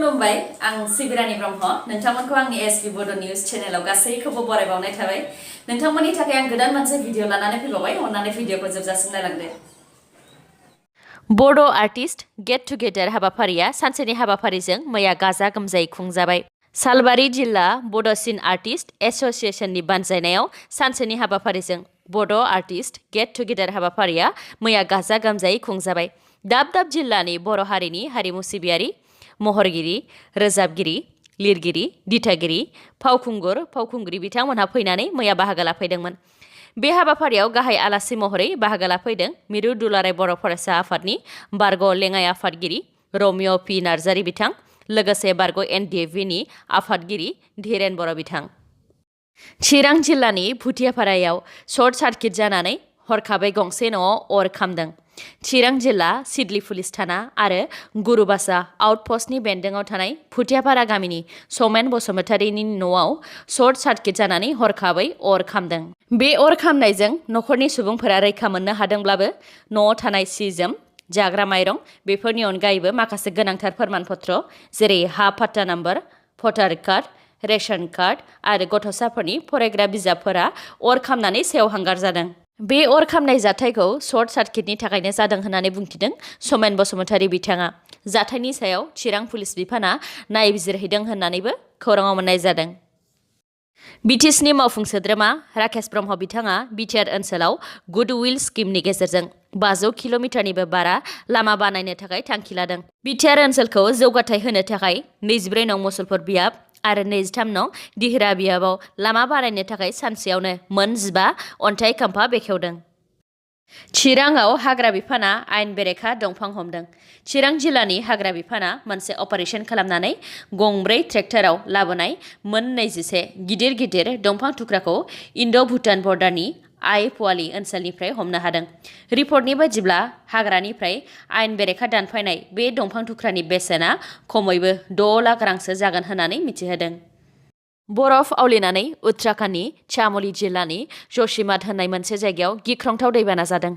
खुलुमबाय आं सिबिरानि ब्रह्म नोंथांमोनखौ आंनि एसबी बड' निउज चेनेलाव गासैखौबो बरायबावनाय थाबाय नोंथांमोननि थाखाय आं गोदान मोनसे भिडिअ लानानै फैबावबाय अन्नानै भिडिअखौ जोबजासिम नायलांदो। बड' आर्टिस्ट गेट टुगेदार हाबाफारिया सानसेनि हाबाफारिजों मैया गाजा गोमजायै खुंजाबाय। सालबारि जिल्ला बड'सिन आर्टिस्ट एस'सिएशननि बानजायनायाव सानसेनि हाबाफारिजों बड' आर्टिस्ट गेट टुगेदार हाबाफारिया मैया गाजा गोमजायै खुंजाबाय। दाब दाब जिल्लानि बर' हारिनि हारिमु सिबियारि महरगिरि, रोजाबगिरि, लिरगिरि, दिथागिरि, फावखुंग्रि बिथांमोनहा फैनानै मैया बाहागो लाफैदोंमोन। बे हाबाफारियाव गाहाय आलासि महरै बाहागो लाफैदों मिरु दुलाराय बर' फरायसा आफादनि बारग' लेङाइ आफादगिरि रमिय' पि नार्जारि बिथां, लोगोसे बारग' NDFB-नि आफादगिरि धीरेन बर' बिथां। चिरां जिल्लानि भुटियापारायाव सर्ट सार्किट जानानै हरखाबै गंसे न'आव अर खामदों। चिरां जिल्ला सिडली पुलिस थाना आरो गुरुबासा आउटपस्टनि बेन्दोङाव थानाय भुटियापारा गामिनि समेन बसुमतारीनि न'आव सर्ट सार्किट जानानै हरखाबै अर खामदों। बे अर खामनायजों न'खरनि सुबुंफोरा रैखा मोननो हादोंब्लाबो न'आव थानाय सि-जोम, जाग्रा माइरं बेफोरनि अनगायैबो माखासे गोनांथार फोरमानपत्र जेरै हा पाट्टा नाम्बार, भटार कार्ड, रेशन कार्ड आरो गथ'साफोरनि फरायग्रा बिजाबफोरा अर खामनानै सेवहांगार जादों। बे अर खामनाय जाथायखौ सर्ट सार्किटनि थाखायनो जादों होननानै बुंथिदों समेन बसुमतारी बिथाङा। जाथायनि सायाव चिरां पुलिस बिफाना नायबिजिरहैदों होननानैबो खौराङाव मोननाय जादों। BTSनि मावफुं सोद्रोमा राकेश ब्रह्म बिथाङा बिटिआर ओनसोलाव गुडविल स्किमनि गेजेरजों 500 किल'मिटारनिबो बारा लामा बानायनो थाखाय थांखि लादों। बिटिआर ओनसोलखौ जौगाथाय होनो थाखाय 24 नं मुसलपुर बियाब आरो 23 नं दिहिरा बियाबाव लामा बानायनो थाखाय सानसेयावनो मोन 15 अन्थाइ खाम्फा बेखेवदों। चिराङाव हाग्रा बिफाना आयेन बेरेखा दंफां हमदों। चिरां जिल्लानि हाग्रा बिफाना मोनसे अपारेशन खालामनानै गंब्रै ट्रेक्टराव लाबोनाय मोन 21 गिदिर गिदिर दंफां थुख्राखौ इन्ड'-भुटान बर्डारनि आइ पवाली ओनसोलनिफ्राय हमनो हादों। रिपर्टनि बायदिब्ला हाग्रानिफ्राय आयेन बेरेखा दानफायनाय बे दंफां थुख्रानि बेसेना खमैबो 6 लाख रांसो जागोन होननानै मिथिहोदों। बरफ आवलिनानै उत्तराखन्डनि चाम'ली जिल्लानि ज'शीमाठ होननाय मोनसे जायगायाव गिख्रंथाव दैबाना जादों।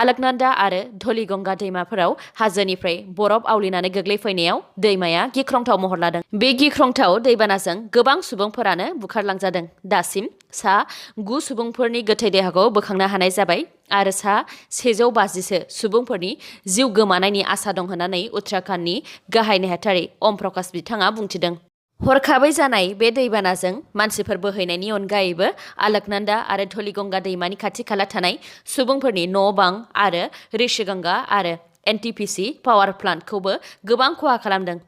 अलकनन्दा आरो धलिगंगा दैमाफोराव हाजोनिफ्राय बरफ आवलिनानै गोग्लैफैनायाव दैमाया गिख्रंथाव महर लादों। बे गिख्रंथाव दैबानाजों गोबां सुबुंफोरानो बुखारलांजादों। दासिम सा 9 सुबुंफोरनि गोथै देहाखौ बोखांनो हानाय जाबाय आरो सा 150सो सुबुंफोरनि जिउ गोमानायनि आसा दं होननानै उत्तराखन्डनि गाहाय नेहाथारि अम प्रकाश बिथाङा बुंथिदों। हरखाबै जानाय बे दैबानाजों मानसिफोर बोहैनायनि अनगायैबो अलकनन्दा आरो धलिगंगा दैमानि खाथि खाला थानाय सुबुंफोरनि न'-बां आरो ऋषिगंगा आरो NTPC पावार प्लान्टखौबो गोबां खहा खालामदों।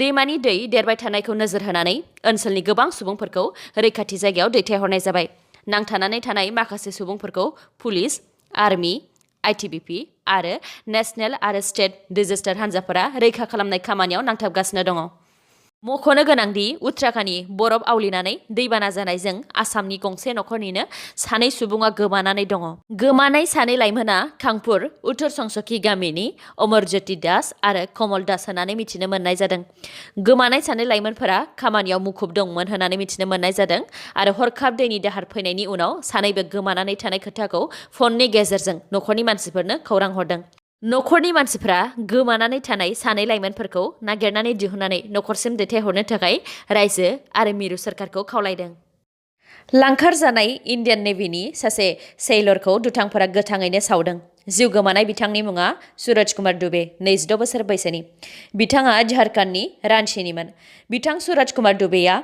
दैमानि दै देरबाय थानायखौ नोजोर होनानै ओनसोलनि गोबां सुबुंफोरखौ रैखाथि जायगायाव दैथायहरनाय जाबाय। नांथानानै थानाय माखासे सुबुंफोरखौ पुलिस, आर्मि, ITBP आरो नेशनेल आरो स्टेट डिजास्टार हान्जाफोरा रैखा खालामनाय खामानियाव नांथाबगासिनो दङ। मख'नो गोनांदि उत्तराखन्डनि बरफ आवलिनानै दैबाना जानायजों आसामनि गंसे नखरनिनो 2 सुबुङा गोमानानै दङ। गोमानाय 2 लाइमोना खांपुर उत्तर संसकी गामिनि अमरज्योति दास आरो कमल दास होननानै मिथिनो मोननाय जादों। गोमानाय 2 लाइमोनफोरा खामानियाव मुखुब दंमोन होननानै मिथिनो मोननाय जादों आरो हरखाब दैनि दाहार फैनायनि उनाव सानैबो गोमानानै थानाय खोथाखौ फननि गेजेरजों नखरनि मानसिफोरनो खौरां हरदों। नखरनि मानसिफ्रा गोमानानै थानाय 2 लाइमोनफोरखौ नागिरनानै दिहुननानै नखरसिम दैथायहरनो थाखाय रायजो आरो मिरु सोरखारखौ खावलायदों। लांखार जानाय इन्डियान नेभिनि सासे सेइलरखौ दुथांफोरा गोथाङैनो सावदों। जिउ गोमानाय बिथांनि मुङा सुरज कुमार दुबे, 26 बोसोर बैसोनि। बिथाङा झारखन्डनि रांचीनिमोन। बिथां सुरज कुमार दुबेया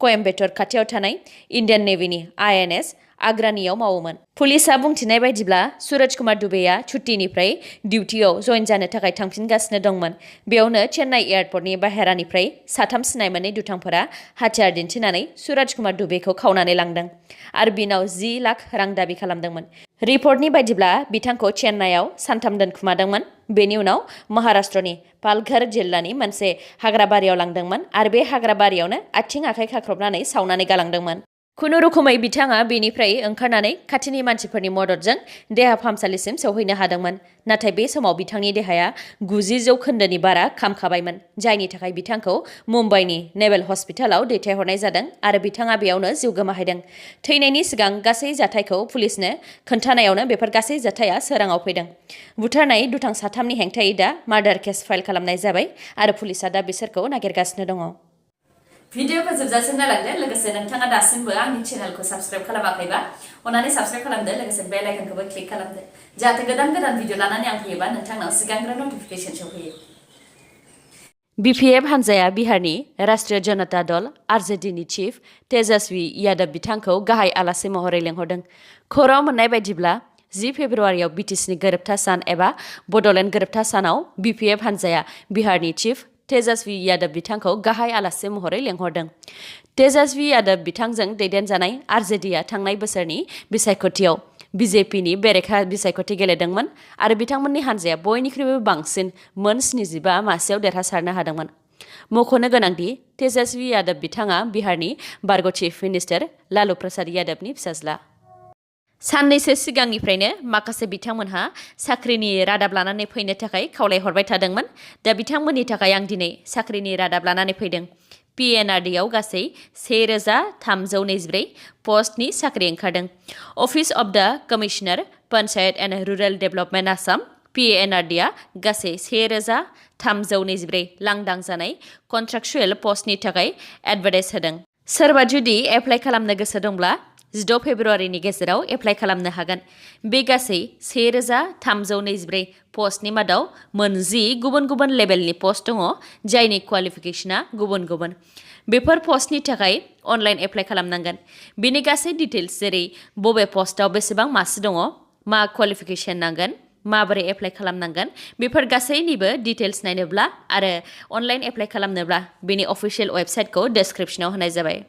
कयम्बेटर खाथियाव थानाय इन्डियान नेभिनि INS आग्रानियाव मावोमोन। पुलिसआ बुंथिनाय बायदिब्ला सुरज कुमार दुबेया छुट्टिनिफ्राय डिउटियाव जइन जानो थाखाय थांफिनगासिनो दंमोन। बेयावनो चेन्नाइ एयारपर्टनि बाहेरानिफ्राय 3 सिनाय मोनै दुथांफोरा हाथियार दिन्थिनानै सुरज कुमार दुबेखौ खावनानै लांदों आरो बिनाव 10 लाख रां दाबि खालामदोंमोन। रिपर्टनि बायदिब्ला बिथांखौ चेन्नाइआव सानथाम दोनखुमादोंमोन। बेनि उनाव महाराष्ट्रनि पालघर जिल्लानि मोनसे हाग्राबारियाव लांदोंमोन आरो बे हाग्राबारियावनो आथिं आखाइ खाख्रबनानै सावनानै गालांदोंमोन। खुनुरुखुमै बिथाङा बेनिफ्राय ओंखारनानै खाथिनि मानसिफोरनि मददजों देहा फाहामसालिसिम सौहैनो हादोंमोन। नाथाय बे समाव बिथांनि देहाया 90% बारा खामखाबायमोन, जायनि थाखाय बिथांखौ मुम्बाइनि नेभेल हस्पिटालाव दैथायहरनाय जादों आरो बिथाङा बेयावनो जिउ गोमाहैदों। थैनायनि सिगां गासै जाथायखौ पुलिसनो खोन्थानायावनो बेफोर गासै जाथाया सोराङाव फैदों। बुथारनाय दुथां साथामनि हेंथायै दा मार्डार केस फाइल खालामनाय जाबाय आरो पुलिसआ दा बिसोरखौ नागिरगासिनो दङ। भिडिअखौ जोबजासिम नायलांदो। लोगोसे नोंथाङा दासिमबो आंनि चेनेलखौ साबस्क्राइब खालामाखैबा अन्नानै साबस्क्राइब खालामदो। लोगोसे बेल आइकनखौबो क्लिक खालामदो जाहाथे गोदान गोदान भिडिअ लानानै आं फैयोबा नोंथांनाव सिगांग्रो नटिफिकेसन सौहैयो। BPF हान्जाया बिहारनि राष्ट्रीय जनता दल आरजेडीनि चिफ तेजस्वी यादव बिथांखौ गाहाय आलासि महरै लेंहरदों। खौरां मोननाय बायदिब्ला 10 फेब्रुआरियाव बिटिसिनि गोरोबथा सान एबा बड'लेण्ड गोरोबथा सानाव BPF हान्जाया बिहारनि चिफ तेजस्वी यादव बिथांखौ गाहाय आलासि महरै लेंहरदों। तेजस्वी यादव बिथांजों दैदेनजानाय आरजेडीआ थांनाय बोसोरनि बिसायख'थियाव BJPनि बेरेखा बिसायख'थि गेलेदोंमोन आरो बिथांमोननि हान्जाया बयनिख्रुइबो बांसिन मोन 75 मासियाव देरहासारनो हादोंमोन। मख'नो गोनांदि तेजस्वी यादव बिथाङा बिहारनि बारग' चिफ मिनिस्टार लालु प्रसाद यादवनि फिसाज्ला। साननैसो सिगांनिफ्रायनो माखासे बिथांमोनहा साख्रिनि रादाब लानानै फैनो थाखाय खावलायहरबाय थादोंमोन। दा बिथांमोननि थाखाय आं दिनै साख्रिनि रादाब लानानै फैदों। PNRDआव गासै 1324 पस्टनि साख्रि ओंखारदों। Office of the commissioner panchayat and rural development Assam PNRDआ गासै 1324 लांदां जानाय कन्ट्राक्चुएल पस्टनि थाखाय एडभार्टाइज होदों। सोरबा जुदि एप्लाइ खालामनो गोसो दंब्ला 16 फेब्रुआरिनि गेजेराव एप्लाइ खालामनो हागोन। बे गासै 1324 पस्टनि मादाव 10 गुबुन गुबुन लेभेलनि पस्ट दङ, जायनि क्वालिफिकेशना गुबुन गुबुन। बेफोर पस्टनि थाखाय अनलाइन एप्लाइ खालामनांगोन। बेनि गासै डिटेल्स जेरै बबे पस्टआव बेसेबां मासि दङ, मा क्वालिफिकेशन नांगोन, माबोरै एप्लाइ खालामनांगोन, बेफोर गासैनिबो डिटेल्स नायनोब्ला आरो अनलाइन एप्लाइ खालामनोब्ला बेनि अफिशियेल वेबसाइटखौ डेस्क्रिप्शनाव होनाय जाबाय।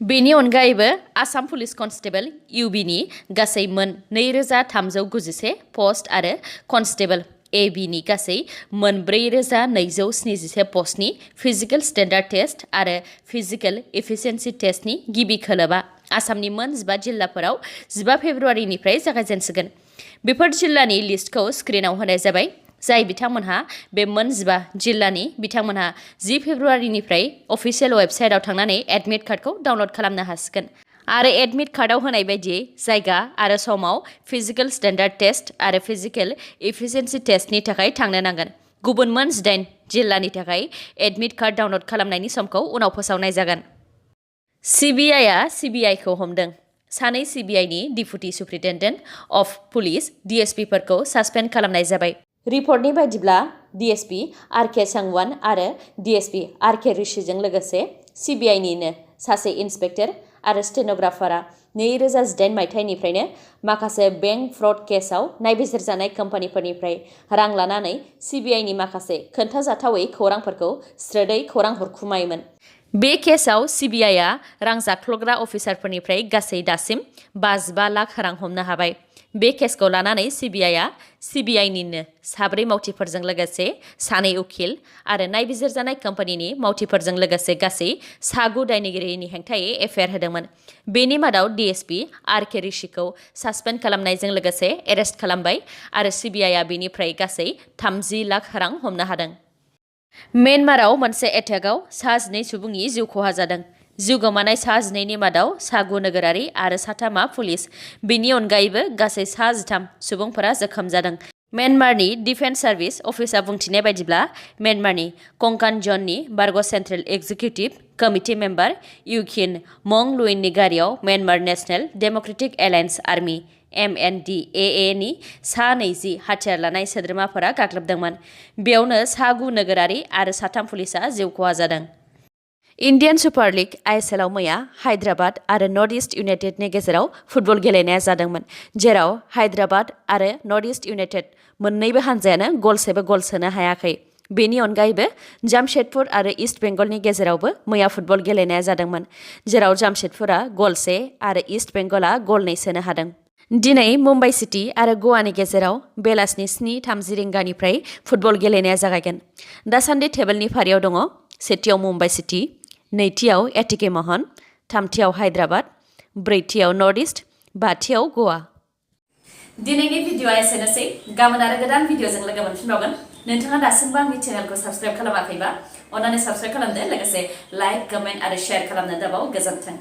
बेनि अनगायैबो आसाम पुलिस कनस्टेबल UBनि गासै मोन 2391 पस्ट आरो कनस्टेबल ABनि गासै मोन 4277 पस्टनि फिजिकेल स्टेन्डार्ड टेस्ट आरो फिजिकेल एफिसिएन्सि टेस्टनि गिबि खोलोबा आसामनि मोन 15 जिल्लाफोराव 15 फेब्रुआरिनिफ्राय जागायजेनसिगोन। बेफोर जिल्लानि लिस्टखौ स्क्रिनाव होनाय जाबाय। जाय बिथांमोनहा बे मोन 15 जिल्लानि बिथांमोनहा 10 फेब्रुआरिनिफ्राय अफिसियेल वेबसाइटआव थांनानै एडमिट कार्डखौ डाउनलड खालामनो हासिगोन आरो एडमिट कार्डआव होनाय बायदियै जायगा आरो समाव फिजिकेल स्टेन्डार्ड टेस्ट आरो फिजिकेल एफिसिएन्सि टेस्टनि थाखाय थांनो नांगोन। गुबुन मोन 18 जिल्लानि थाखाय एडमिट कार्ड डाउनलड खालामनायनि समखौ उनाव फोसावनाय जागोन। CBIआ CBIखौ हमदों। सानै CBIनि डिप्युटि सुप्रिन्टेन्डेन्ट अफ पुलिस DSPफोरखौ सासपेन्ड खालामनाय जाबाय। रिपर्टनि बायदिब्ला DSP RK सांगवान आरो DSP RK ऋषिजों लोगोसे CBIनिनो सासे इन्सपेक्टर आरो स्टेन'ग्राफारआ 2018 मायथाइनिफ्रायनो माखासे बेंक फ्रड केसआव नायबिजिरजानाय कम्पानिफोरनिफ्राय रां लानानै CBIनि माखासे खोन्थाजाथावै खौरांफोरखौ स्रोदै खौरां हरखुमायोमोन। बे केसआव CBIआ रां जाख्ल'ग्रा अफिसारफोरनिफ्राय गासै दासिम 55 लाख रां हमनो हाबाय। बे केसखौ लानानै CBIआ CBIनिनो 4 मावथिफोरजों लोगोसे 2 उखिल आरो नायबिजिरजानाय कम्पानिनि मावथिफोरजों लोगोसे गासै 9 दायनिगिरिनि हेंथायै एफआइआर होदोंमोन। बेनि मादाव DSP RK ऋषिखौ सासपेन्ड खालामनायजों लोगोसे एरेस्ट खालामबाय आरो CBIआ बेनिफ्राय गासै 30 लाख रां हमनो हादों। म्यानमाराव मोनसे एटेकआव 12 सुबुंनि जिउ खहा जादों। जिउ गोमानाय 12नि मादाव 9 नोगोरारि आरो 3 पुलिस। बेनि अनगायैबो गासै 13 सुबुंफोरा जखम जादों। म्यानमारनि डिफेन्स सार्भिस अफिसआ बुंथिनाय बायदिब्ला म्यानमारनि कंकान जननि बारग' सेन्ट्रेल एक्जिकिउटिभ कमिटि मेम्बार इउकिन मंगलुइननि गारियाव Myanmar national Democratic alliance army MNDAA नि 20 हाथियार लानाय सोद्रोमाफोरा गाग्लोबदोंमोन। बेयावनो 9 नोगोरारि आरो 3 पुलिसआ जिउ खहा जादों। इन्डियान सुपार लिग ISLआव मैया हायद्राबाद आरो नर्थ इस्ट इउनाइटेडनि गेजेराव फुटबल गेलेनाया जादोंमोन, जेराव हायद्राबाद आरो नर्थ इस्ट इउनाइटेड मोन्नैबो हान्जायानो गलसेबो गल सोनो हायाखै। बेनि अनगायैबो जामशेदपुर आरो इस्ट बेंगलनि गेजेरावबो मैया फुटबल गेलेनाया जादोंमोन, जेराव जामशेदपुरा गलसे आरो इस्ट बेंगलआ गलनै सोनो हादों। दिनै मुम्बाइ सिटी आरो गवानि गेजेराव बेलासिनि 7:30 रिंगानिफ्राय फुटबल गेलेनाया जागायगोन। दासान्दि टेबोलनि फारियाव दङ सेथियाव मुम्बाइ सिटी, नैथियाव एटिके महन, थामथियाव हायद्राबाद, ब्रैथियाव नर्थ इस्ट, बाथियाव गवा। दिनैनि भिडिअ'आ एसेनोसै। गाबोन आरो गोदान भिडिअ'जों लोगो मोनफिनबावगोन। नोंथाङा दासिमबो आंनि चेनेलखौ साबस्क्राइब खालामाखैबा अन्नानै साबस्क्राइब खालामदो, लोगोसे लाइक, कमेन्ट आरो शेयार खालामनो दाबाव। गोजोन्थों।